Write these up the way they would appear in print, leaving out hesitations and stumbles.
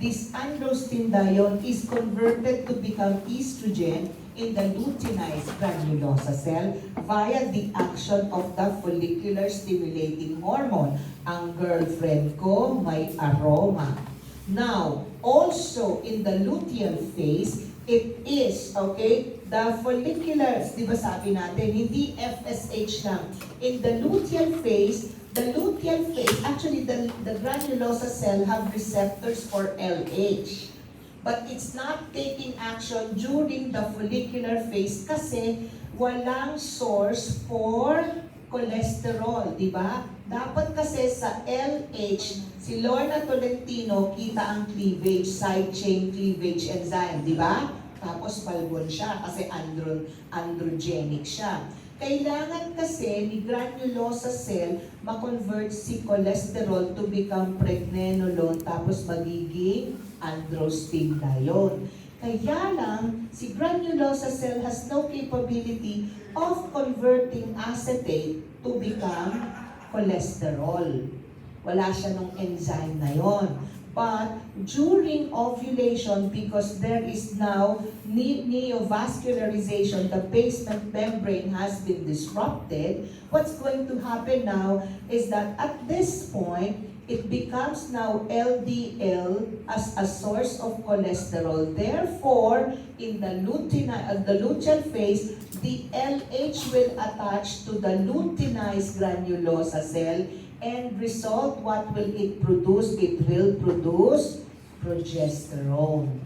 this androstenedione is converted to become estrogen in the luteinized granulosa cell via the action of the follicular stimulating hormone. Ang girlfriend ko may aroma. Now, also in the luteal phase, it is, okay, the folliculars, di ba sabi natin, hindi FSH lang. In the luteal phase, actually the granulosa cell have receptors for LH. But it's not taking action during the follicular phase kasi walang source for cholesterol, di ba? Dapat kasi sa LH, si Lorna Tolentino, kita ang cleavage, side chain cleavage enzyme, di ba? Tapos balbon siya kasi androgenic siya. Kailangan kasi ni granulosa cell ma-convert si cholesterol to become pregnenolone tapos magiging androstenedione. Kaya lang, si granulosa cell has no capability of converting acetate to become cholesterol. Wala siya nung enzyme na yon. But during ovulation, because there is now neovascularization, the basement membrane has been disrupted, what's going to happen now is that at this point, it becomes now LDL as a source of cholesterol. Therefore, in the luteal phase, the LH will attach to the luteinized granulosa cell, and result, what will it produce? It will produce progesterone.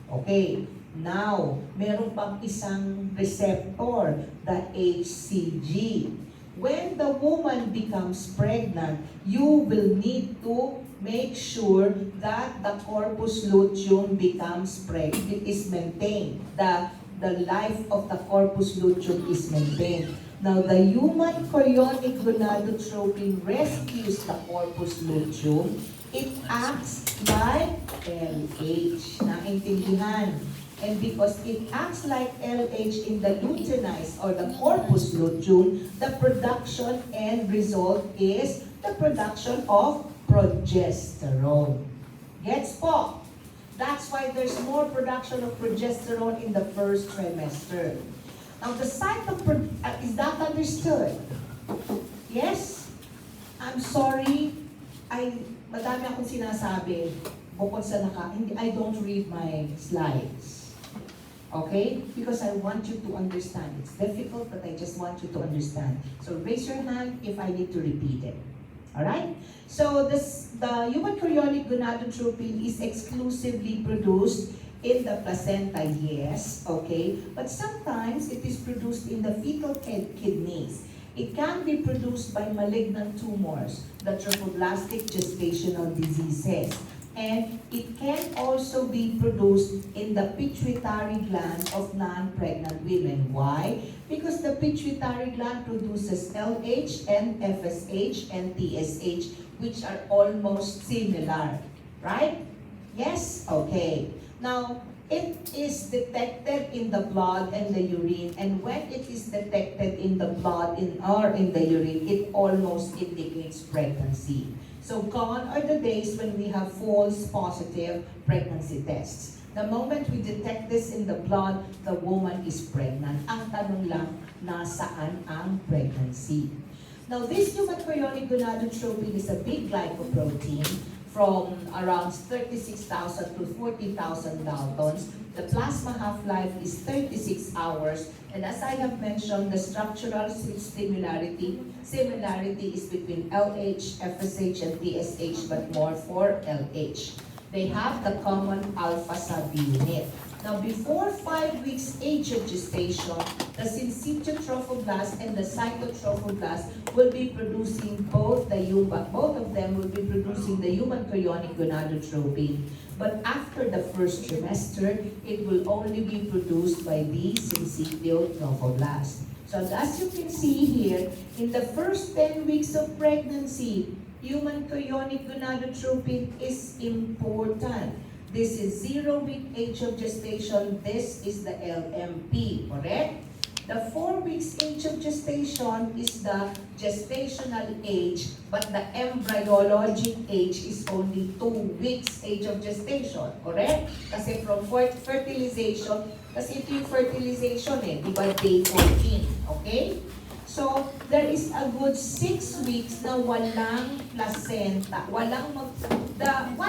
Okay, now, meron pang isang receptor, the HCG. When the woman becomes pregnant, you will need to make sure that the corpus luteum is maintained. The life of the corpus luteum is maintained. Now, the human chorionic gonadotropin rescues the corpus luteum. It acts like LH. Naintindihan? And because it acts like LH in the luteinized or the corpus luteum, the production and result is the production of progesterone. Gets po? That's why there's more production of progesterone in the first trimester. Now, the site of is that understood? Yes? I'm sorry. Madami akong sinasabi. Bukod sa I don't read my slides. Okay? Because I want you to understand. It's difficult, but I just want you to understand. So raise your hand if I need to repeat it. Alright? So the human chorionic gonadotropin is exclusively produced in the placenta, yes, okay? But sometimes it is produced in the fetal kidneys. It can be produced by malignant tumors, the trophoblastic gestational diseases. And it can also be produced in the pituitary gland of non-pregnant women. Why? Because the pituitary gland produces LH and FSH and TSH, which are almost similar. Right? Yes? Okay. Now, it is detected in the blood and the urine, and when it is detected in the blood or in the urine, it almost indicates pregnancy. So gone are the days when we have false positive pregnancy tests. The moment we detect this in the blood, the woman is pregnant. Ang tanong lang, nasaan ang pregnancy? Now, this human chorionic gonadotropin is a big glycoprotein from around 36,000 to 40,000 Daltons. The plasma half-life is 36 hours. And as I have mentioned, the structural similarity is between LH, FSH, and TSH, but more for LH. They have the common alpha subunit. Now, before 5 weeks age of gestation, the syncytial trophoblast and the cytotrophoblast will be producing both of them will be producing the human chorionic gonadotropin. But after the first trimester, it will only be produced by the syncytial trophoblast. So as you can see here, in the first 10 weeks of pregnancy, human chorionic gonadotropin is important. This is 0 week age of gestation. This is the LMP, correct? The 4 weeks age of gestation is the gestational age, but the embryologic age is only 2 weeks age of gestation. Correct? Kasi from fertilization, kasi ito yung fertilization di ba, day 14. Okay? So, there is a good 6 weeks na walang placenta. Why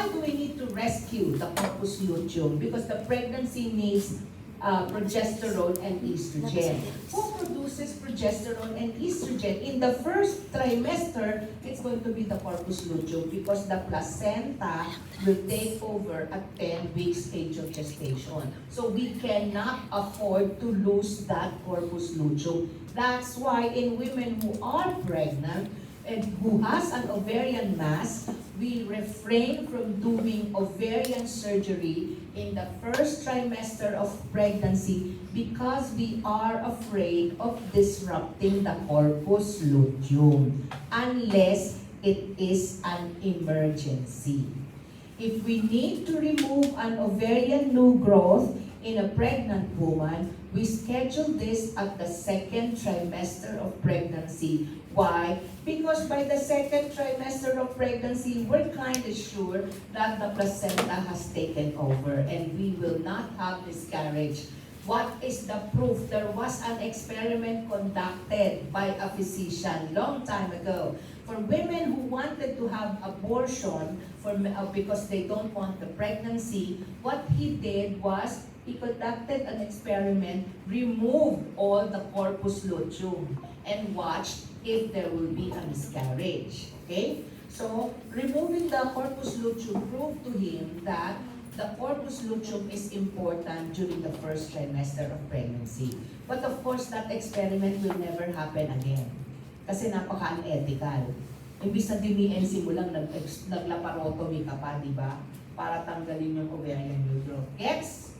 do we need to rescue the corpus luteum? Because the pregnancy needs progesterone and estrogen. Who produces progesterone and estrogen? In the first trimester, it's going to be the corpus luteum because the placenta will take over at 10 weeks age of gestation. So we cannot afford to lose that corpus luteum. That's why in women who are pregnant and who has an ovarian mass, we refrain from doing ovarian surgery in the first trimester of pregnancy because we are afraid of disrupting the corpus luteum unless it is an emergency. If we need to remove an ovarian new growth in a pregnant woman, we schedule this at the second trimester of pregnancy. Why? Because by the second trimester of pregnancy, we're kind of sure that the placenta has taken over and we will not have miscarriage. What is the proof? There was an experiment conducted by a physician long time ago for women who wanted to have abortion because they don't want the pregnancy. What he did was he conducted an experiment, removed all the corpus luteum, and watched if there will be a miscarriage. Okay? So, removing the corpus luteum proved to him that the corpus luteum is important during the first trimester of pregnancy. But of course, that experiment will never happen again. Kasi napaka-unethical. Imbis na diniensi mo lang, naglaparotomy ka pa, di ba? Para tanggalin yung ovarian new growth. Gets?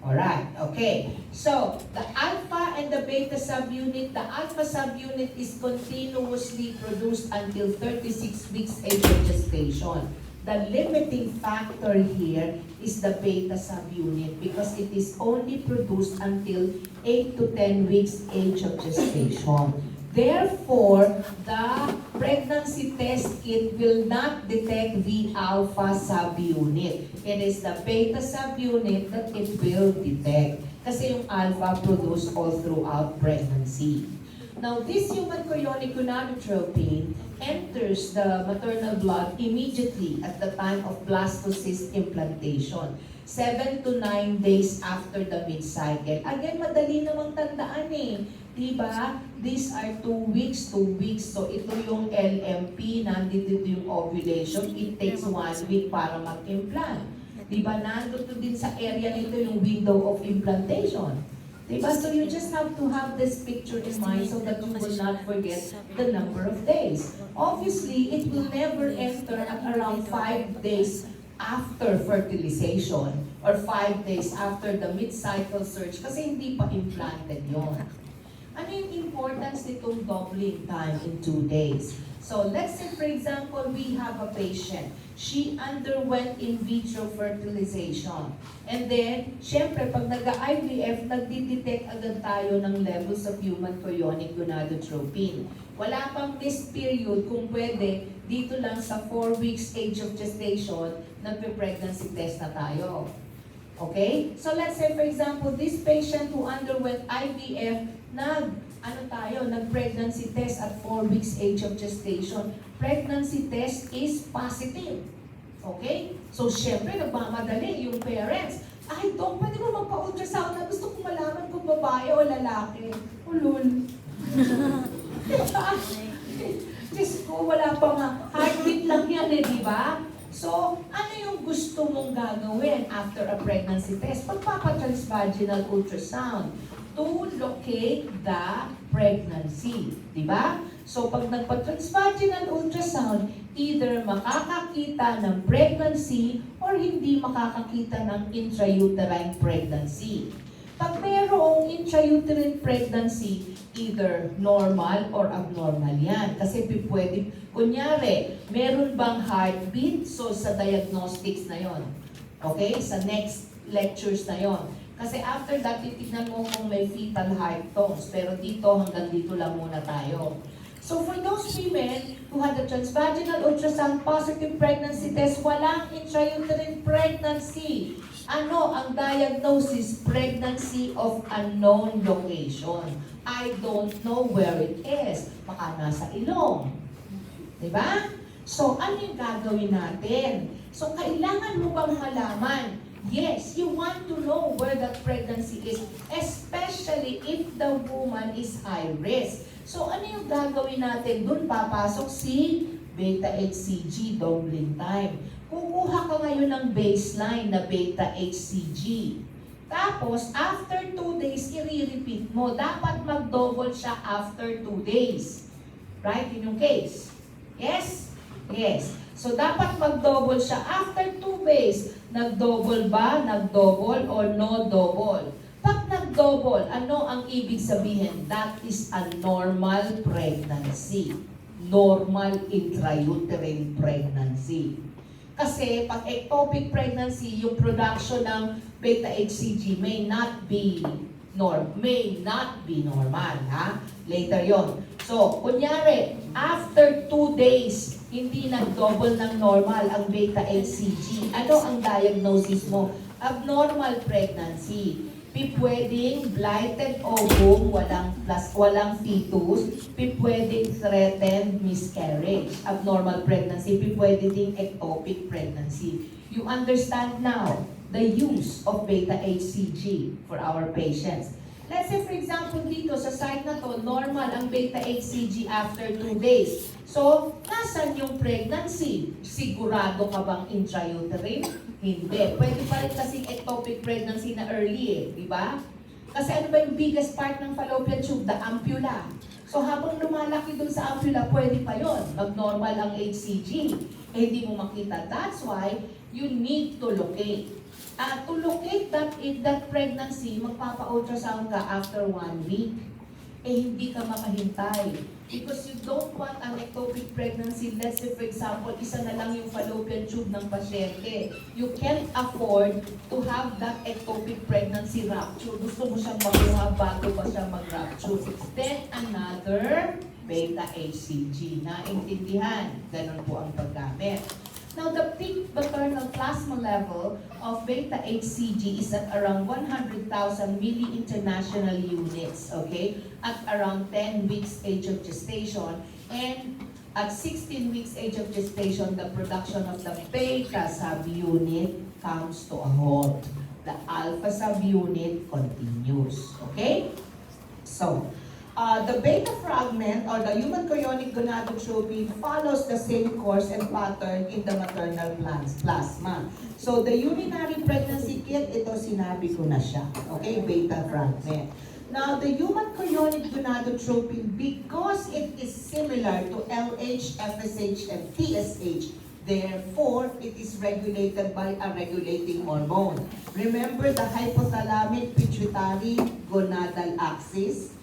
Alright, okay. So, the alpha and the beta subunit, the alpha subunit is continuously produced until 36 weeks age of gestation. The limiting factor here is the beta subunit because it is only produced until 8 to 10 weeks age of gestation. Therefore, the pregnancy test kit will not detect the alpha subunit. It is the beta subunit that it will detect. Kasi yung alpha produced all throughout pregnancy. Now, this human chorionic gonadotropin enters the maternal blood immediately at the time of blastocyst implantation. 7 to 9 days after the mid-cycle. Again, madali namang tandaan Diba? These are 2 weeks, 2 weeks. So, ito yung LMP, nandito yung ovulation. It takes 1 week para mag-implant. Diba? Nandito din sa area nito yung window of implantation. Diba? So, you just have to have this picture in mind so that you will not forget the number of days. Obviously, it will never enter at around 5 days after fertilization or 5 days after the mid-cycle surge kasi hindi pa implanted yon. Ano yung importance nitong doubling time in 2 days? So, let's say, for example, we have a patient. She underwent in vitro fertilization. And then, syempre, pag nag-IVF, nagdi-detect agad tayo ng levels of human chorionic gonadotropin. Wala pang this period, kung pwede, dito lang sa 4 weeks age of gestation, nagpe-pregnancy test na tayo. Okay? So, let's say, for example, this patient who underwent IVF, nag-pregnancy test at 4 weeks age of gestation. Pregnancy test is positive. Okay? So, syempre, nagmamadali yung parents. Ay, Dok, pwede mo magpa-ultrasound na gusto kong malaman kung babae o lalaki. Ulul. Diba? Diyos ko, wala pa nga. Heartbeat lang yan di ba? So, ano yung gusto mong gagawin after a pregnancy test? Pagpapa-transvaginal ultrasound to locate the pregnancy. Diba? So, pag nagpa-transvaginal ultrasound, either makakakita ng pregnancy or hindi makakakita ng intrauterine pregnancy. Pag mayroong intrauterine pregnancy, either normal or abnormal yan. Kasi pwede, kunyari, meron bang heartbeat? So, sa diagnostics na yon. Okay? Sa next lectures na yon. Kasi after that, titignan mo kung may fetal heart tones. Pero dito, hanggang dito lang muna tayo. So for those women who had a transvaginal ultrasound positive pregnancy test, walang intrauterine pregnancy. Ano ang diagnosis? Pregnancy of unknown location. I don't know where it is. Baka nasa ilong. Diba? So ano yung gagawin natin? So kailangan mo bang malaman? Yes, you want to know where that pregnancy is, especially if the woman is high risk. So ano yung gagawin natin? Doon papasok si beta-HCG, doubling time. Kukuha ka ngayon ng baseline na beta-HCG. Tapos, after 2 days, i-repeat mo. Dapat mag-double siya after 2 days. Right? Yun yung case. Yes? Yes. So, dapat mag-double siya after 2 days. Nag-double ba? Nag-double or no double? Pag nag-double, ano ang ibig sabihin? That is a normal pregnancy. Normal intrauterine pregnancy. Kasi pag ectopic pregnancy, yung production ng beta-HCG may not be normal, ha? Later yon. So, kunyari, after 2 days, hindi nag-double ng normal ang beta-HCG. Ano ang diagnosis mo? Abnormal pregnancy. Pwedeng blighted ovum, walang fetus, pwedeng threatened miscarriage, abnormal pregnancy, pwede ding ectopic pregnancy. You understand now the use of beta-HCG for our patients. Let's say, for example, dito sa site na to, normal ang beta-HCG after 2 days. So, nasan yung pregnancy? Sigurado ka bang intrauterine? Hindi. Pwede pa rin kasing ectopic pregnancy na early di ba? Kasi ano ba yung biggest part ng fallopian tube? The ampulla. So habang lumalaki dun sa ampulla, pwede pa yon. Mag-normal ang HCG. Hindi mo makita. That's why you need to locate. To locate that pregnancy, magpapa-ultrasound ka after 1 week. Hindi ka makahintay. Because you don't want an ectopic pregnancy. Let's say, for example, isa na lang yung fallopian tube ng pasyente. You can't afford to have that ectopic pregnancy rupture. Gusto mo siyang makuha bago pa siya mag-rupture. Then another beta-HCG. Naintindihan? Ganun po ang paggamit. Now, the peak maternal plasma level of beta-HCG is at around 100,000 milli-international units, okay? At around 10 weeks age of gestation. And at 16 weeks age of gestation, the production of the beta subunit comes to a halt. The alpha subunit continues, okay? So, the beta fragment or the human chorionic gonadotropin follows the same course and pattern in the maternal plasma. So the urinary pregnancy kit, ito sinabi ko na siya. Okay, beta fragment. Now the human chorionic gonadotropin, because it is similar to LH, FSH, and TSH, therefore, it is regulated by a regulating hormone. Remember the hypothalamic pituitary gonadal axis?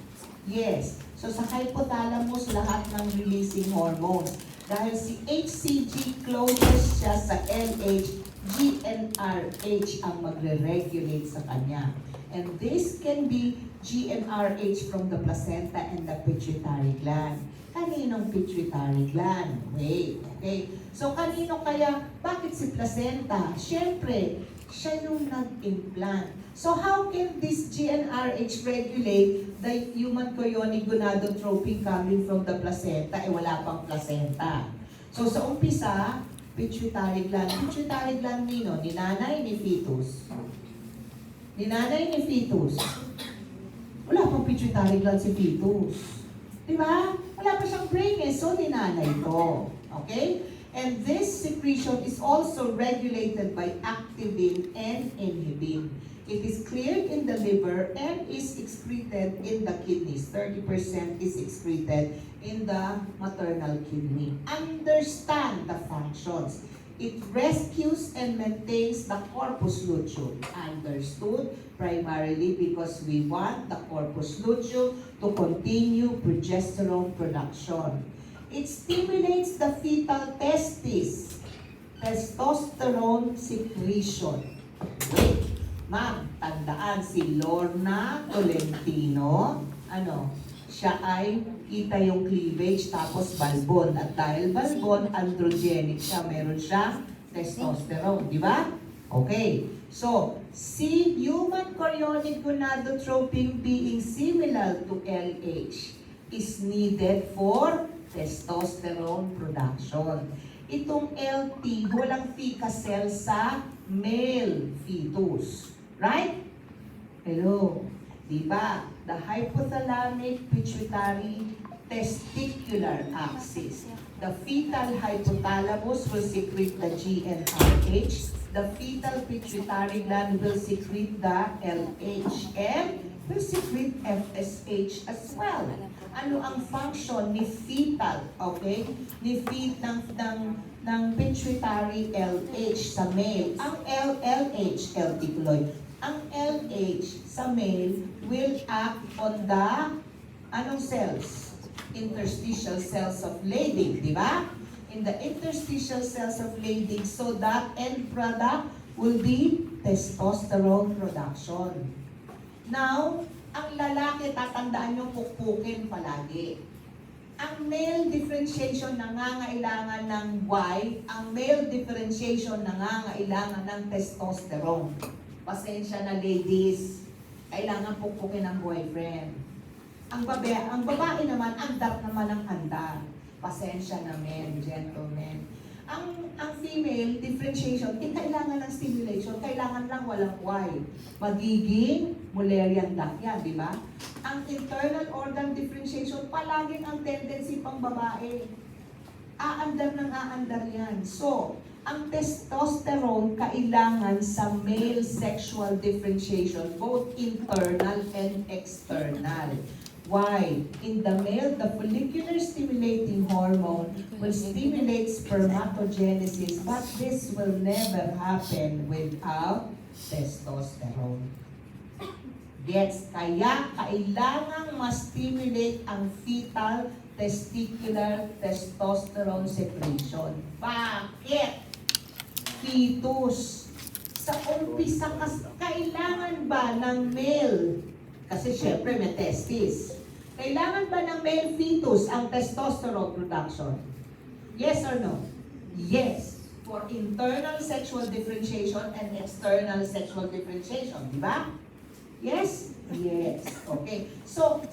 Yes. So sa hypothalamus, lahat ng releasing hormones. Dahil si HCG closest siya sa LH, GnRH ang magre-regulate sa kanya. And this can be GnRH from the placenta and the pituitary gland. Kaninong pituitary gland? Wait, okay. So kanino kaya? Bakit si placenta? Siyempre, siya yung nag-implant. So how can this GnRH regulate the human chorionic gonadotropin coming from the placenta? Wala pang placenta. So sa umpisa, pituitary gland. Pituitary gland nino? Ni nanay, ni fetus? Ni nanay, ni fetus? Wala pang pituitary gland si fetus. Diba? Wala pa siyang brain so ni nanay to. Okay? And this secretion is also regulated by activin and inhibin. It is cleared in the liver and is excreted in the kidneys. 30% is excreted in the maternal kidney. Understand the functions. It rescues and maintains the corpus luteum. Understood? Primarily because we want the corpus luteum to continue progesterone production. It stimulates the fetal testis, testosterone secretion. Okay. Ma'am, tandaan si Lorna Tolentino, siya ay kita yung cleavage tapos balbon. At dahil balbon, androgenic siya, meron siyang testosterone, di ba? Okay. So, si human chorionic gonadotropin being similar to LH is needed for testosterone production. Itong LT, walang theca cell sa male fetus. Right? Hello. Diba? The hypothalamic pituitary testicular axis. The fetal hypothalamus will secrete the GnRH. The fetal pituitary gland will secrete the LH and will secrete FSH as well. Ano ang function ni fetal, okay? Ni ng pituitary LH sa male. Ang LH, lenticuloid. Ang LH sa male will act on the cells? Interstitial cells of Leydig, di ba? In the interstitial cells of Leydig, so that end product will be testosterone production. Now, ang lalaki, tatandaan nyo, pukpukin palagi. Ang male differentiation nangangailangan ng Y, ang male differentiation nangangailangan ng testosterone. Pasensya na ladies, kailangan pukpukin ang boyfriend. Ang babae naman, andar naman ang andar. Pasensya na men, gentlemen. Ang female differentiation, kailangan ng stimulation, kailangan lang walang Y. Magiging Mullerian duct yan, di ba? Ang internal organ differentiation, palaging ang tendency pang babae. Aandar ng aandar yan. So, ang testosterone kailangan sa male sexual differentiation, both internal and external. Why? In the male, the follicular stimulating hormone will stimulate spermatogenesis, but this will never happen without testosterone. Gets? Kaya kailangang ma-stimulate ang fetal testicular testosterone secretion. Bakit? Fetus. Sa umpisa, kailangan ba ng male? Kasi syempre may testis. Kailangan ba ng male fetus ang testosterone production? Yes or no? Yes. For internal sexual differentiation and external sexual differentiation. Di ba? Yes? Yes. Okay. So,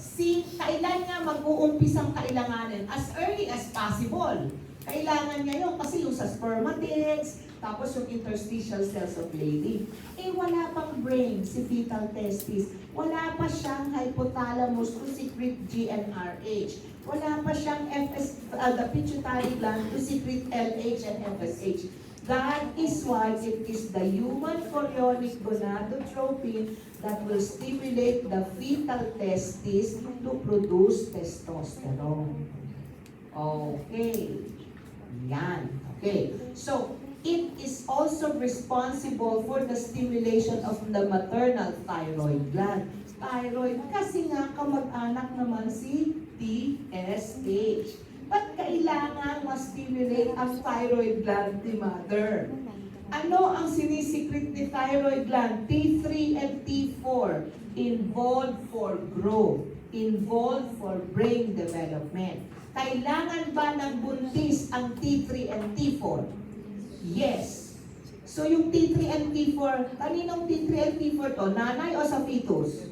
kailan nga mag-uumpisang kailanganin? As early as possible. Kailangan niya yun kasi yung sa spermatids, tapos yung interstitial cells of Leydig. Wala pang brain si fetal testis. Wala pa siyang hypothalamus to secrete GnRH. Wala pa siyang the pituitary gland to secrete LH and FSH. That is why it is the human chorionic gonadotropin that will stimulate the fetal testis to produce testosterone. Okay. Yan. Okay. So, it is also responsible for the stimulation of the maternal thyroid gland. Thyroid, kasi nga kamag-anak naman si TSH. Ba't kailangan ma-stimulate ang thyroid gland ni mother? Ano ang sinisikret ni thyroid gland? T3 and T4, involved for growth, involved for brain development. Kailangan ba ng buntis ang T3 and T4? Yes. So yung T3 and T4, kaninong T3 and T4 to? Nanay o sa fetus?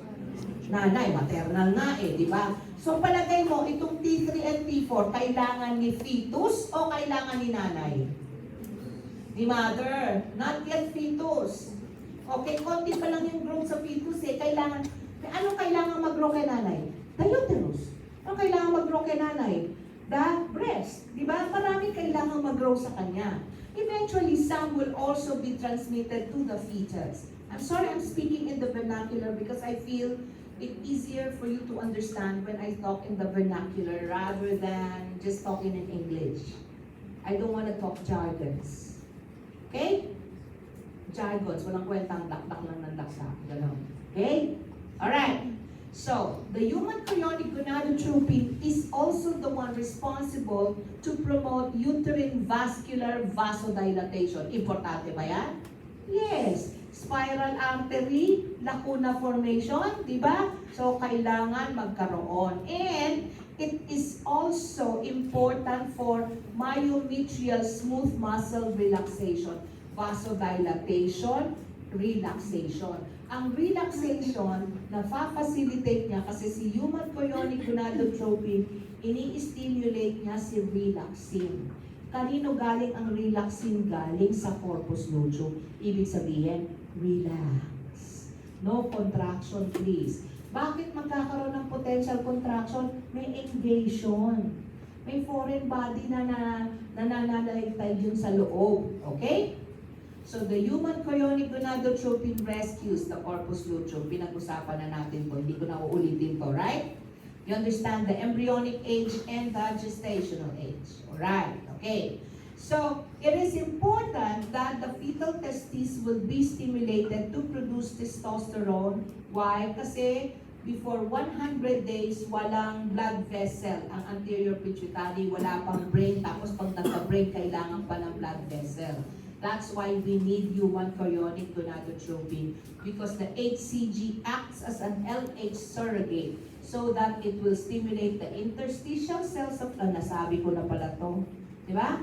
Nanay, maternal nga di ba? So palagay mo, itong T3 and T4, kailangan ni fetus o kailangan ni nanay? Ni mother. Not yet fetus. Okay, konti pa lang yung growth sa fetus Kailangan, ano kailangan mag-grow kay nanay? The uterus. Ano kailangan mag-grow kay nanay? The breast. Di ba? Marami kailangan mag-grow sa kanya. Eventually, some will also be transmitted to the fetus. I'm sorry I'm speaking in the vernacular because I feel it easier for you to understand when I talk in the vernacular rather than just talking in English. I don't want to talk jargons. Okay? Jargons, walang kwentang dakdak lang ng dakdak. Ganon. Okay? Alright. So, the human chorionic gonadotropin is also the one responsible to promote uterine vascular vasodilatation. Importante ba yan? Yes. spiral artery, lacuna formation, di ba? So, kailangan magkaroon. And it is also important for myometrial smooth muscle relaxation, vasodilatation, relaxation. Ang relaxation, na-facilitate niya kasi si human chorionic gonadotropin, ini-stimulate niya si relaxin. Kanino galing ang relaxin? Galing sa corpus luteum. Ibig sabihin, relax. No contraction, please. Bakit magkakaroon ng potential contraction? May engagement. May foreign body na nananalaytay yun sa loob. Okay? So the human chorionic gonadotropin rescues the corpus luteum. Pinag-usapan na natin po. Hindi ko na uulitin po, right? You understand the embryonic age and the gestational age. Alright, okay. So, it is important that the fetal testes will be stimulated to produce testosterone. Why? Kasi before 100 days, walang blood vessel. Ang anterior pituitary, wala pang brain. Tapos pag nagka-brain, kailangan pa ng blood vessel. That's why we need human chorionic gonadotropin because the HCG acts as an LH surrogate so that it will stimulate the interstitial cells of... nasabi ko na pala to. Di ba?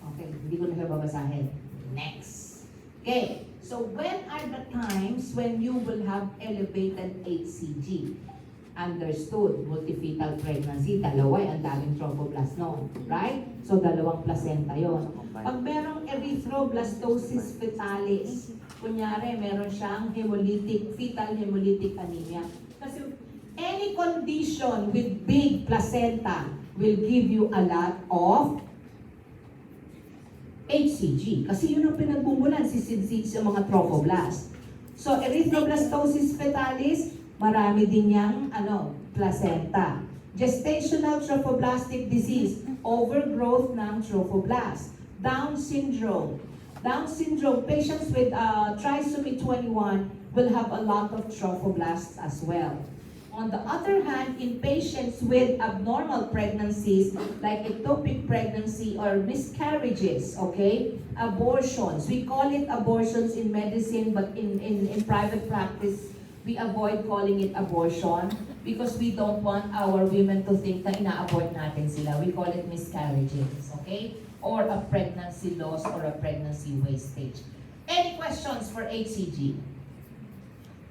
Okay, hindi ko na babasahin. Next. Okay, so when are the times when you will have elevated HCG? Understood, multifetal pregnancy, dalawa ang daming trophoblast noon, right? So, dalawang placenta yon. Pag merong erythroblastosis fetalis, kunyari, meron siyang hemolytic, fetal hemolytic anemia. Kasi any condition with big placenta will give you a lot of HCG. Kasi yun ang pinagbumulan si sa mga trophoblast. So, erythroblastosis fetalis, marami din yang placenta. Gestational trophoblastic disease, overgrowth ng trophoblast. Down syndrome. Down syndrome, patients with trisomy 21 will have a lot of trophoblasts as well. On the other hand, in patients with abnormal pregnancies, like ectopic pregnancy or miscarriages, okay, abortions, we call it abortions in medicine, but in private practice, we avoid calling it abortion because we don't want our women to think na ina-abort natin sila. We call it miscarriages, okay? Or a pregnancy loss or a pregnancy wastage. Any questions for HCG?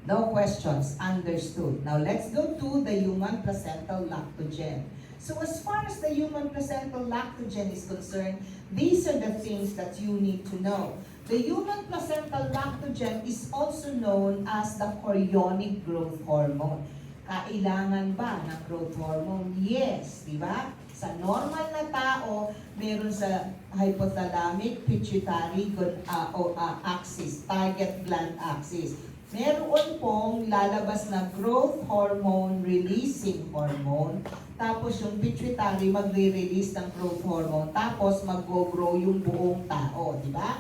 No questions. Understood. Now let's go to the human placental lactogen. So as far as the human placental lactogen is concerned, these are the things that you need to know. The human placental lactogen is also known as the chorionic growth hormone. Kailangan ba ng growth hormone? Yes, di ba? Sa normal na tao, meron sa hypothalamic pituitary axis, target gland axis. Meron pong lalabas na growth hormone releasing hormone. Tapos yung pituitary magre-release ng growth hormone. Tapos mag-grow yung buong tao, di ba?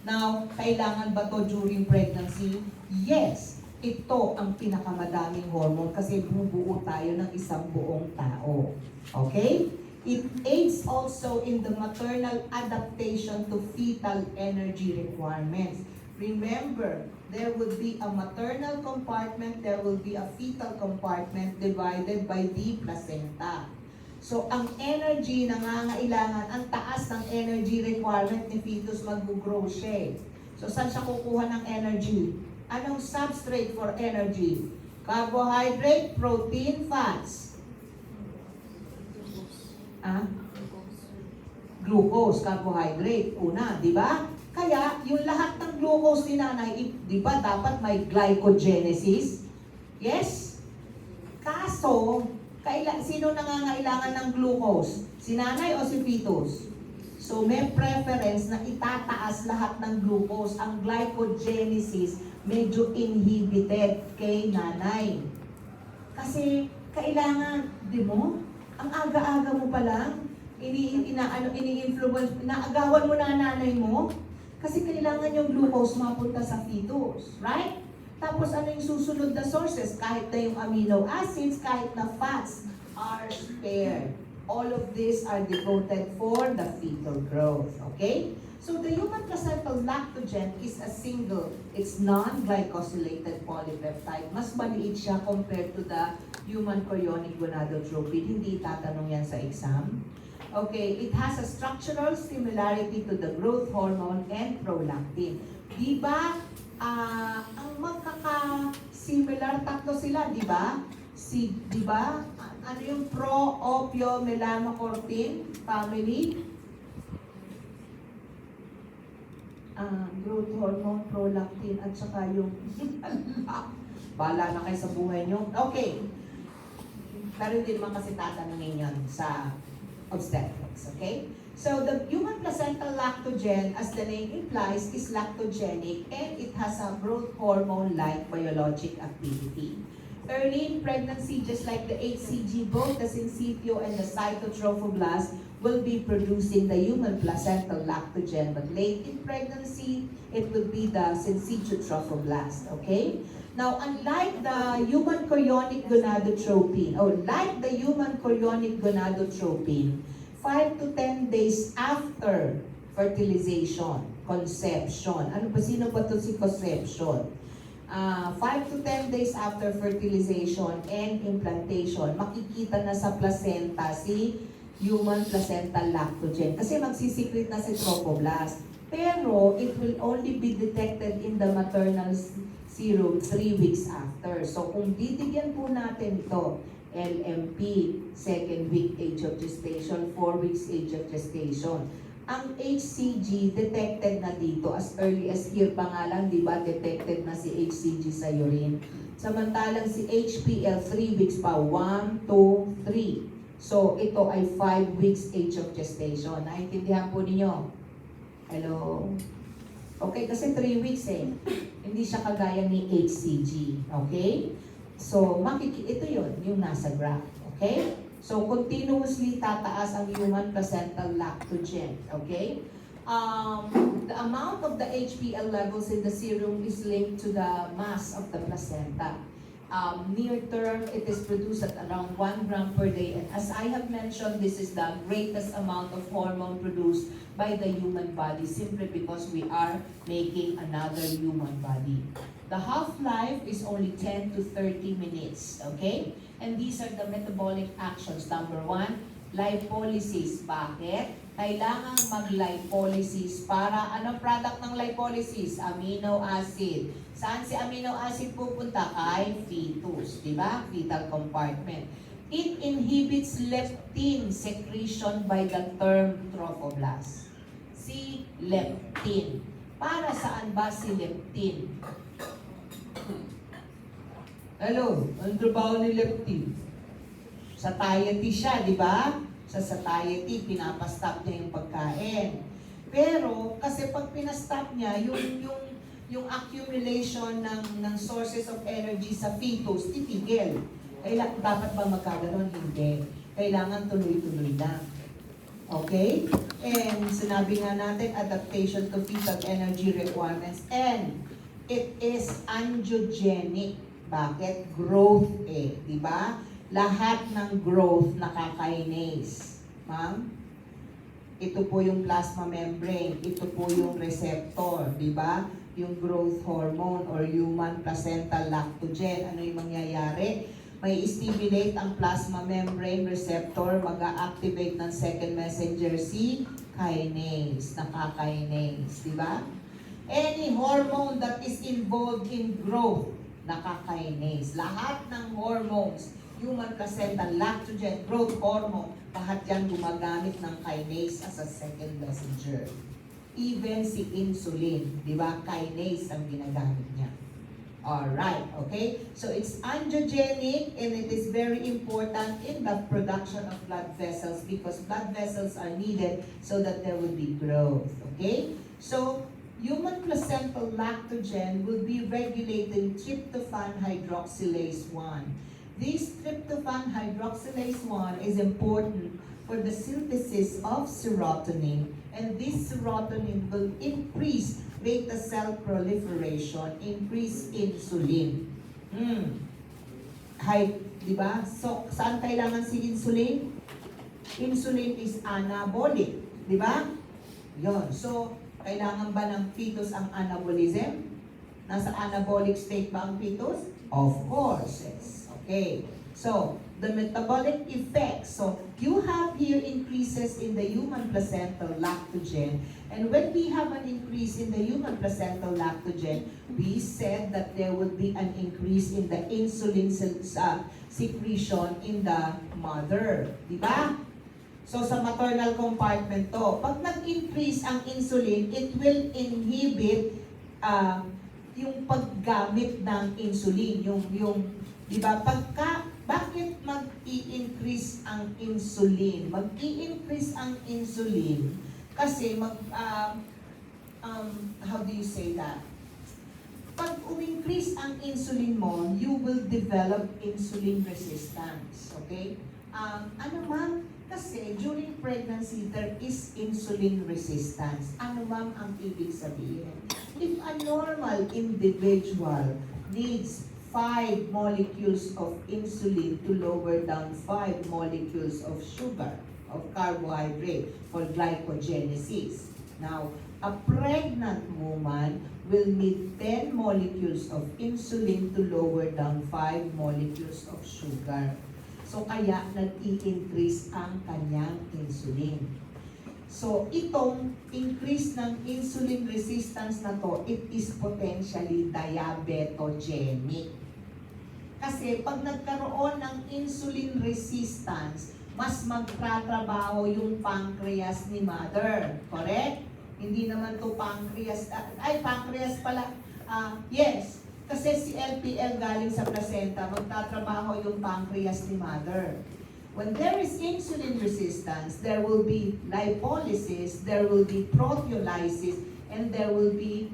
Now, kailangan ba to during pregnancy? Yes. Ito ang pinakamadaming hormone kasi bubuo tayo ng isang buong tao. Okay? It aids also in the maternal adaptation to fetal energy requirements. Remember, there would be a maternal compartment, there will be a fetal compartment divided by the placenta. So, ang energy nangangailangan, ang taas ng energy requirement ni fetus mag-grow siya. So, saan siya kukuha ng energy? Anong substrate for energy? Carbohydrate, protein, fats. Glucose, carbohydrate, una, di ba? Kaya, yung lahat ng glucose ni nanay, di ba dapat may glycogenesis? Yes? Kaso, sino nangangailangan ng glucose? Si nanay o si fetus? So, may preference na itataas lahat ng glucose. Ang glycogenesis, medyo inhibited kay nanay. Kasi, kailangan, di mo? Ang aga-aga mo pa lang, ini-influence, inaagawan mo na nanay mo. Kasi kailangan yung glucose mapunta sa fetus, right? Tapos ano yung susunod na sources? Kahit na yung amino acids, kahit na fats are spared. All of these are devoted for the fetal growth, okay? So the human placental lactogen is a single, it's non-glycosylated polypeptide. Mas maliit siya compared to the human chorionic gonadotropin. Hindi tatanong yan sa exam. Okay, it has a structural similarity to the growth hormone and prolactin. Di ba, ang magkaka-similar, tatlo sila, di ba? Di ba? Ano yung pro-opiomelanocortin family? Growth hormone, prolactin, at saka yung bahala na kayo sa buhay nyo. Okay. Pero hindi naman kasi tatanungin yan sa obstetrics, okay? So the human placental lactogen, as the name implies, is lactogenic and it has a growth hormone-like biologic activity. Early in pregnancy, just like the HCG, both the syncytio and the cytotrophoblast will be producing the human placental lactogen, but late in pregnancy, it will be the syncytiotropoblast, okay? Now, unlike the human chorionic gonadotropin, 5 to 10 days after fertilization, conception. Sino ba ito si conception? 5 to 10 days after fertilization and implantation, makikita na sa placenta si human placental lactogen. Kasi magsisikret na si trophoblast. Pero, it will only be detected in the maternal serum 3 weeks after. So, kung bibigyan po natin ito, LMP, second week age of gestation, 4 weeks age of gestation. Ang HCG detected na dito as early as here pa nga lang, di ba, detected na si HCG sa urine. Samantalang si HPL 3 weeks pa, 1, 2, 3. So, ito ay 5 weeks age of gestation. Naintindihan po ninyo? Hello? Okay, kasi 3 weeks eh. Hindi siya kagaya ni HCG. Okay? So, ito yun, yung nasa graph. Okay? So, continuously tataas ang human placental lactogen. Okay? The amount of the HPL levels in the serum is linked to the mass of the placenta. Near term, it is produced at around 1 gram per day. And as I have mentioned, this is the greatest amount of hormone produced by the human body simply because we are making another human body. The half-life is only 10 to 30 minutes, okay? And these are the metabolic actions. Number 1, lipolysis. Bakit? Kailangan mag-lipolysis para, anong product ng lipolysis? Amino acid. Saan si amino acid pupunta? Kay fetus, di ba? Fetal compartment. It inhibits leptin secretion by the term trophoblast. Si leptin. Para saan ba si leptin? Hello, ang trabaho ni leptin? Satiety siya, di ba? Sa satiety, pinapastop niya yung pagkain. Pero, kasi pag pinastop niya, yung accumulation ng sources of energy sa fetus, titigil. Dapat ba magkaganon? Hindi. Kailangan tuloy-tuloy lang. Okay? And sinabi nga natin, adaptation to fetal energy requirements. And it is angiogenic. Bakit? Growth eh. Diba? Lahat ng growth nakakainase. Ma'am? Ito po yung plasma membrane. Ito po yung receptor. Diba? Yung growth hormone or human placental lactogen. Ano yung mangyayari? May stimulate ang plasma membrane receptor, mag-activate ng second messenger si kinase, nakakainase, di ba? Any hormone that is involved in growth, nakakainase. Lahat ng hormones, human placental lactogen, growth hormone, lahat yan gumagamit ng kinase as a second messenger. Even si insulin, di ba? Kinase ang ginagamit niya. Alright, okay? So it's angiogenic and it is very important in the production of blood vessels because blood vessels are needed so that there will be growth, okay? So human placental lactogen will be regulating tryptophan hydroxylase 1. This tryptophan hydroxylase 1 is important for the synthesis of serotonin, and this serotonin will increase beta cell proliferation, increase insulin. Di ba? So, saan kailangan si insulin? Insulin is anabolic. Di ba? Yun. So, Kailangan ba ng fetus ang anabolism? Nasa anabolic state ba ang fetus? Of course, yes. Okay. So, the metabolic effects. So, you have here increases in the human placental lactogen. And when we have an increase in the human placental lactogen, we said that there would be an increase in the insulin secretion in the mother. Diba? So, sa maternal compartment to, pag nag-increase ang insulin, it will inhibit yung paggamit ng insulin. Diba? Bakit mag-i-increase ang insulin? Mag-i-increase ang insulin kasi how do you say that? Pag increase ang insulin mo, you will develop insulin resistance. Okay? Ano ma'am? Kasi during pregnancy, there is insulin resistance. Ano ma'am ang ibig sabihin? If a normal individual needs 5 molecules of insulin to lower down 5 molecules of sugar, of carbohydrate for glycogenesis. Now, a pregnant woman will need 10 molecules of insulin to lower down 5 molecules of sugar. So, kaya nag-i-increase ang kanyang insulin. So, itong increase ng insulin resistance na to, it is potentially diabetogenic. Kasi pag nagkaroon ng insulin resistance, mas magtatrabaho yung pancreas ni mother. Correct? Hindi naman to pancreas, pancreas pala. Yes, kasi si LPL galing sa placenta, magtatrabaho yung pancreas ni mother. When there is insulin resistance, there will be lipolysis, there will be proteolysis, and there will be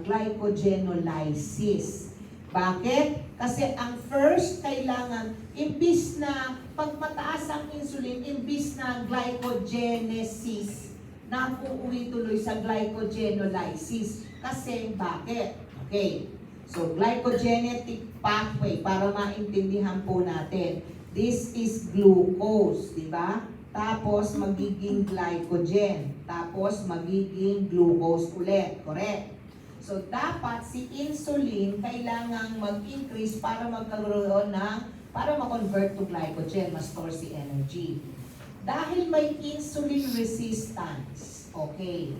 glycogenolysis. Bakit? Kasi ang first kailangan, imbis na pag mataas ang insulin, imbis na glycogenesis, na uuwi tuloy sa glycogenolysis. Kasi bakit? Okay. So, glycogenetic pathway, para maintindihan po natin. This is glucose, di ba? Tapos, magiging glycogen. Tapos, magiging glucose ulit. Correct? So, dapat si insulin kailangang mag-increase para magkaroon para ma-convert to glycogen, ma-store si energy. Dahil may insulin resistance, okay.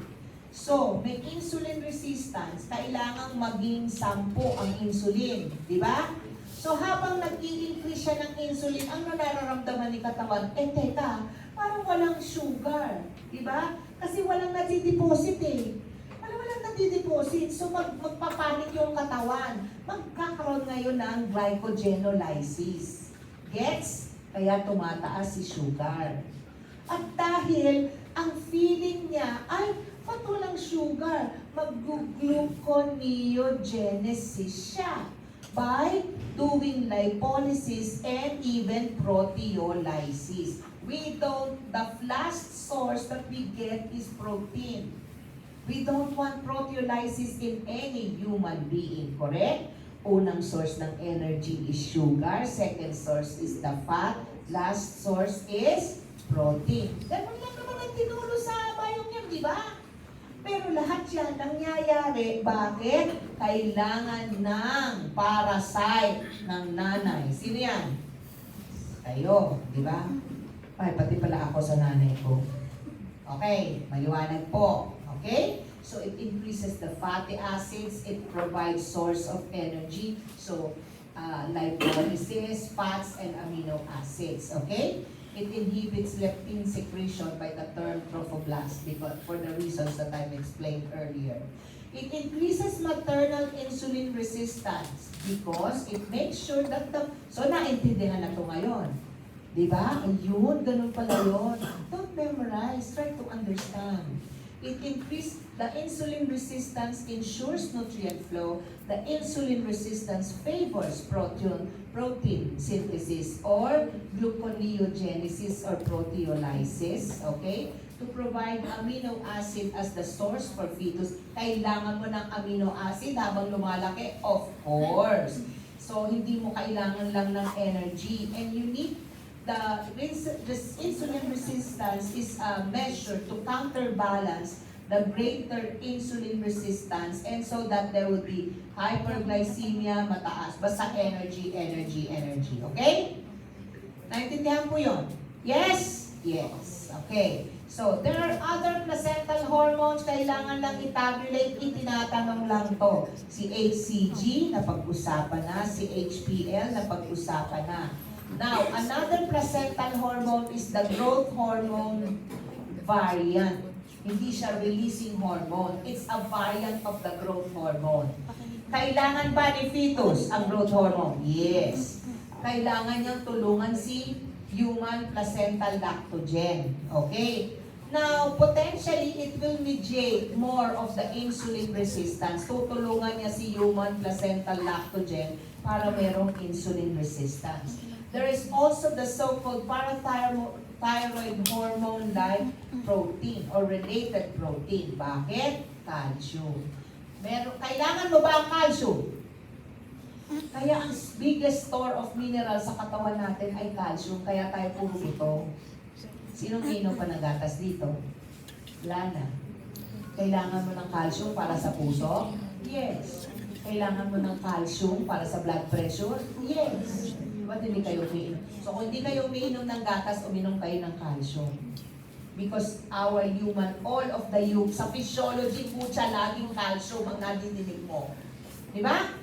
So, may insulin resistance, kailangang maging 10 ang insulin, di ba? So, habang nag-i-increase siya ng insulin, ang nararamdaman ni katawan, teka, parang walang sugar, di ba? Kasi walang nadideposit walang nadideposit. So, magpapanik yung katawan. Magkakaroon ngayon ng glycogenolysis. Gets? Kaya tumataas si sugar. At dahil ang feeling niya ay ba't walang sugar? Mag-gluconeogenesis siya by doing lipolysis and even proteolysis. The last source that we get is protein. We don't want proteolysis in any human being, correct? Unang source ng energy is sugar, second source is the fat, last source is protein. Ganun lang naman ang tinulo sa bayong yan, di ba? Pero lahat yan nangyayari, bakit? Kailangan ng parasite ng nanay. Sino yan? Kayo, di ba? Ay, pati pala ako sa nanay ko. Okay, maliwanag po. Okay? So, it increases the fatty acids, it provides source of energy. So, lipolysis, fats, and amino acids. Okay? It inhibits leptin secretion by the term trophoblast for the reasons that I've explained earlier. It increases maternal insulin resistance because it makes sure that so naintindihan na ito ngayon. Diba? Ayun, ganun pala yun. Don't memorize, try to understand. It increases the insulin resistance, ensures nutrient flow. The insulin resistance favors protein synthesis or gluconeogenesis or proteolysis. Okay? To provide amino acid as the source for fetus. Kailangan mo ng amino acid habang lumalaki? Of course. So, hindi mo kailangan lang ng energy. And you need the insulin resistance is a measure to counterbalance the greater insulin resistance, and so that there will be hyperglycemia, mataas. Basta energy, energy, energy. Okay? Naintindihan po yun? Yes? Yes. Okay. So, there are other placental hormones, kailangan lang i-tabulate, itinatanong lang to. Si HCG, napag-usapan na. Si HPL, napag-usapan na. Now, another placental hormone is the growth hormone variant. Hindi siya releasing hormone. It's a variant of the growth hormone. Kailangan ba ni fetus ang growth hormone? Yes. Kailangan niyang tulungan si human placental lactogen. Okay? Now, potentially, it will mediate more of the insulin resistance. Tutulungan niya si human placental lactogen para merong insulin resistance. There is also the so-called parathyroid hormone-like protein or related protein. Bakit? Calcium. Kailangan mo ba ang calcium? Kaya ang biggest store of minerals sa katawan natin ay calcium, kaya tayo puro ito. Sinong inom pa ng gatas dito? Wala na. Kailangan mo ng calcium para sa puso? Yes. Kailangan mo ng calcium para sa blood pressure? Yes. Ba't hindi kayo umiinom? So kung hindi kayo umiinom ng gatas, uminom kayo ng calcium. Because our human, all of the sa physiology po siya, laging calcium ang nadidinig mo. Di ba?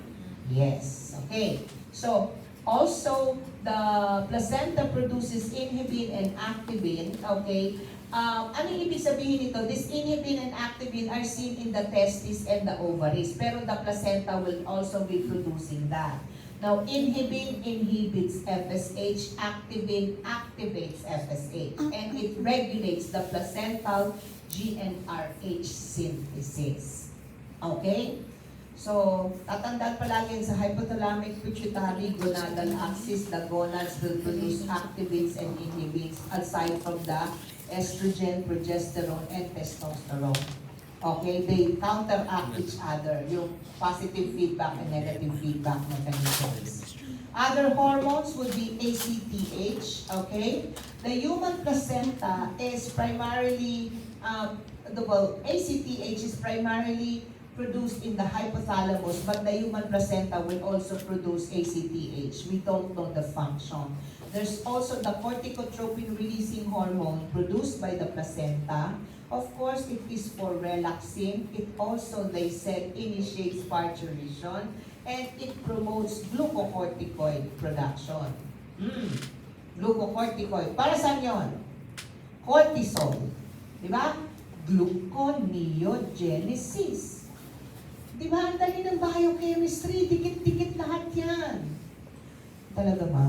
Yes. Okay. So, also, the placenta produces inhibin and activin. Okay. Ano ibig sabihin nito? This inhibin and activin are seen in the testes and the ovaries. Pero the placenta will also be producing that. Now, inhibin inhibits FSH, activin activates FSH, and it regulates the placental GnRH synthesis. Okay? So, tatandaan palagi sa hypothalamic pituitary gonadal axis, the gonads will produce activins and inhibins aside from the estrogen, progesterone, and testosterone. Okay, they counteract each other, yung positive feedback and negative feedback mechanisms. Other hormones would be ACTH, okay? The human placenta is primarily, ACTH is primarily produced in the hypothalamus, but the human placenta will also produce ACTH. We don't know the function. There's also the corticotropin-releasing hormone produced by the placenta. Of course, it is for relaxing. It also, they said, initiates parturition, and it promotes glucocorticoid production. Glucocorticoid. Para saan yun? Cortisol. Di ba? Gluconeogenesis. Di ba? Ang dali ng biochemistry. Dikit-dikit lahat yan. Talaga ba?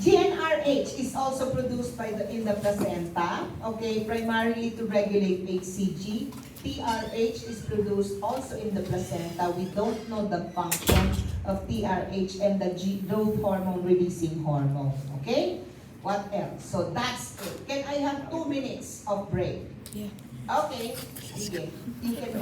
GnRH is also produced in the placenta, okay, primarily to regulate HCG. TRH is produced also in the placenta. We don't know the function of TRH and the growth hormone releasing hormone, okay? What else? So that's it. Can I have 2 minutes of break? Yeah. Okay. Sige. You can